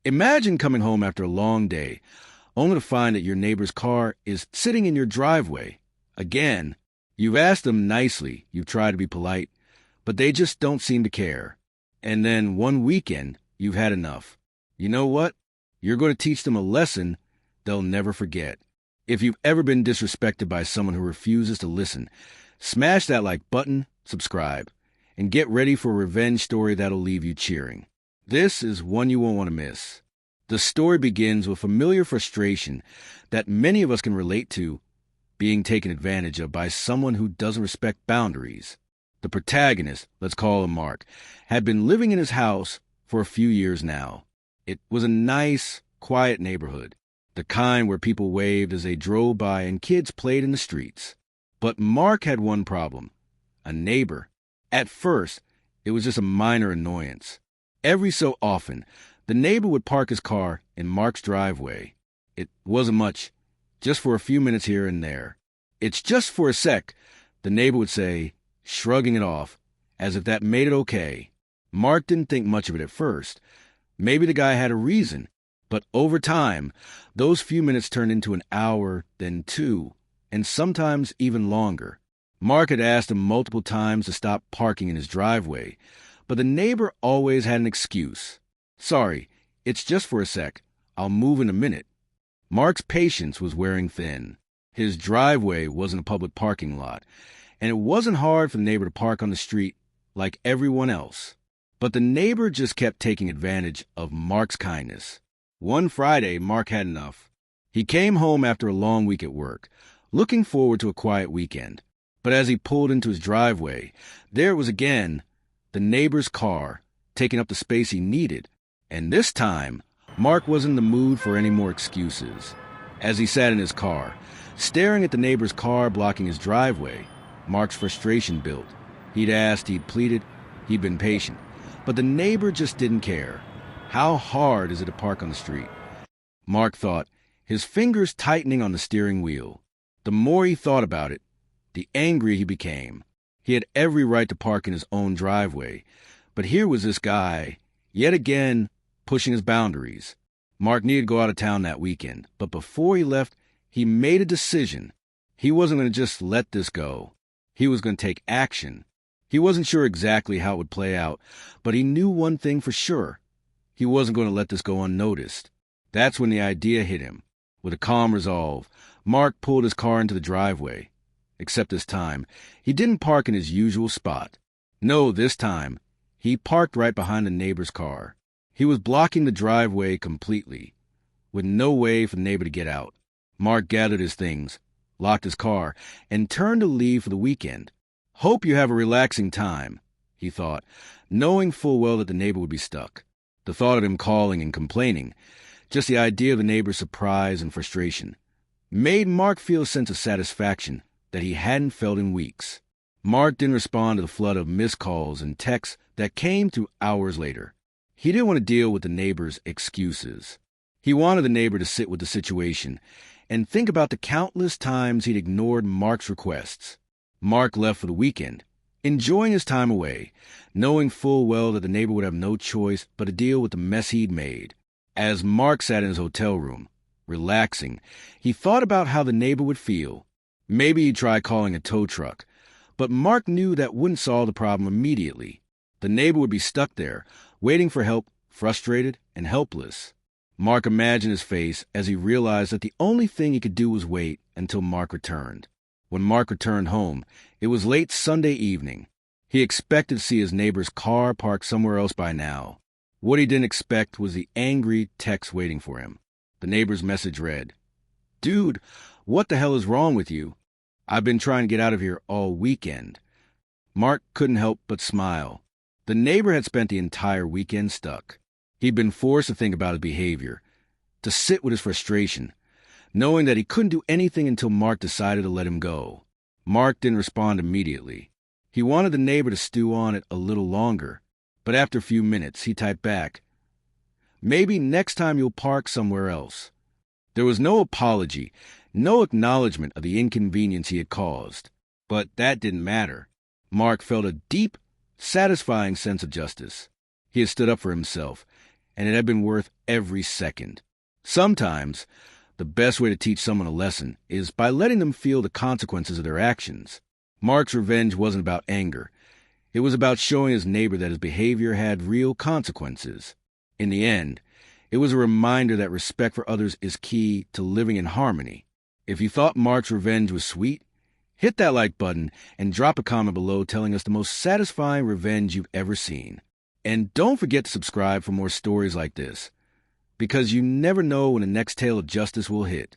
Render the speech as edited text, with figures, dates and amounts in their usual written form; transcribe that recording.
Imagine coming home after a long day, only to find that your neighbor's car is sitting in your driveway. Again, you've asked them nicely, you've tried to be polite, but they just don't seem to care. And then one weekend, you've had enough. You know what? You're going to teach them a lesson they'll never forget. If you've ever been disrespected by someone who refuses to listen, smash that like button, subscribe, and get ready for a revenge story that'll leave you cheering. This is one you won't want to miss. The story begins with familiar frustration that many of us can relate to, being taken advantage of by someone who doesn't respect boundaries. The protagonist, let's call him Mark, had been living in his house for a few years now. It was a nice, quiet neighborhood, the kind where people waved as they drove by and kids played in the streets. But Mark had one problem: a neighbor. At first, it was just a minor annoyance. Every so often, the neighbor would park his car in Mark's driveway. It wasn't much, just for a few minutes here and there. "It's just for a sec," the neighbor would say, shrugging it off, as if that made it okay. Mark didn't think much of it at first. Maybe the guy had a reason, but over time, those few minutes turned into an hour, then two, and sometimes even longer. Mark had asked him multiple times to stop parking in his driveway, but the neighbor always had an excuse. "Sorry, it's just for a sec. I'll move in a minute." Mark's patience was wearing thin. His driveway wasn't a public parking lot, and it wasn't hard for the neighbor to park on the street like everyone else. But the neighbor just kept taking advantage of Mark's kindness. One Friday, Mark had enough. He came home after a long week at work, looking forward to a quiet weekend. But as he pulled into his driveway, there it was again, the neighbor's car, taking up the space he needed. And this time, Mark wasn't in the mood for any more excuses. As he sat in his car, staring at the neighbor's car blocking his driveway, Mark's frustration built. He'd asked, he'd pleaded, he'd been patient. But the neighbor just didn't care. How hard is it to park on the street? Mark thought, his fingers tightening on the steering wheel. The more he thought about it, the angrier he became. He had every right to park in his own driveway, but here was this guy, yet again, pushing his boundaries. Mark needed to go out of town that weekend, but before he left, he made a decision. He wasn't going to just let this go. He was going to take action. He wasn't sure exactly how it would play out, but he knew one thing for sure. He wasn't going to let this go unnoticed. That's when the idea hit him. With a calm resolve, Mark pulled his car into the driveway. Except this time, he didn't park in his usual spot. No, this time, he parked right behind the neighbor's car. He was blocking the driveway completely, with no way for the neighbor to get out. Mark gathered his things, locked his car, and turned to leave for the weekend. "Hope you have a relaxing time," he thought, knowing full well that the neighbor would be stuck. The thought of him calling and complaining, just the idea of the neighbor's surprise and frustration, made Mark feel a sense of satisfaction that he hadn't felt in weeks. Mark didn't respond to the flood of missed calls and texts that came through hours later. He didn't want to deal with the neighbor's excuses. He wanted the neighbor to sit with the situation and think about the countless times he'd ignored Mark's requests. Mark left for the weekend, enjoying his time away, knowing full well that the neighbor would have no choice but to deal with the mess he'd made. As Mark sat in his hotel room, relaxing, he thought about how the neighbor would feel. Maybe he'd try calling a tow truck, but Mark knew that wouldn't solve the problem immediately. The neighbor would be stuck there, waiting for help, frustrated and helpless. Mark imagined his face as he realized that the only thing he could do was wait until Mark returned. When Mark returned home, it was late Sunday evening. He expected to see his neighbor's car parked somewhere else by now. What he didn't expect was the angry text waiting for him. The neighbor's message read, "Dude, what the hell is wrong with you? I've been trying to get out of here all weekend." Mark couldn't help but smile. The neighbor had spent the entire weekend stuck. He'd been forced to think about his behavior, to sit with his frustration, knowing that he couldn't do anything until Mark decided to let him go. Mark didn't respond immediately. He wanted the neighbor to stew on it a little longer, but after a few minutes, he typed back, "Maybe next time you'll park somewhere else." There was no apology, no acknowledgement of the inconvenience he had caused. But that didn't matter. Mark felt a deep, satisfying sense of justice. He had stood up for himself, and it had been worth every second. Sometimes, the best way to teach someone a lesson is by letting them feel the consequences of their actions. Mark's revenge wasn't about anger. It was about showing his neighbor that his behavior had real consequences. In the end, it was a reminder that respect for others is key to living in harmony. If you thought Mark's revenge was sweet, hit that like button and drop a comment below telling us the most satisfying revenge you've ever seen. And don't forget to subscribe for more stories like this, because you never know when the next tale of justice will hit.